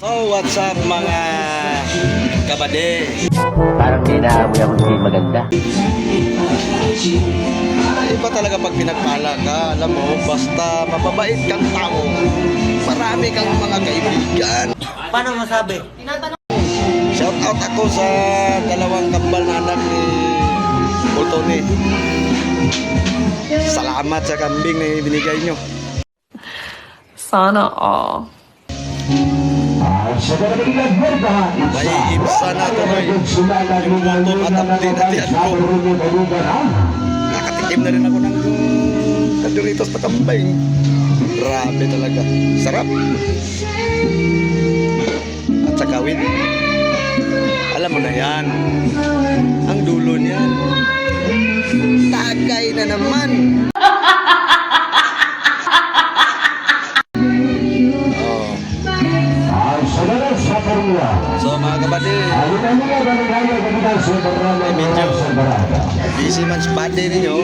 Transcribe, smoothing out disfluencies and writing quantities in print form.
So, what's up mga kabade? Parang kinaamoy ako hindi maganda. Iba talaga pag pinagpala ka, alam mo, basta mababait kang tao, marami kang mga kaibigan. Paano masabi? Shout out ako sa dalawang kambal na anak ni Tony. Salamat sa kambing na binigay nyo. Sana all. May ibsa na tuloy. Yung motor at update na tiyan ko. Nakatikim na rin ako ng kaduritos na kambing. Grabe talaga. Sarap. At sa kawin. Alam mo na yan. Ang dulo niyan. Tagay na naman. So mga kabady, medyo busy man sa birthday ninyo.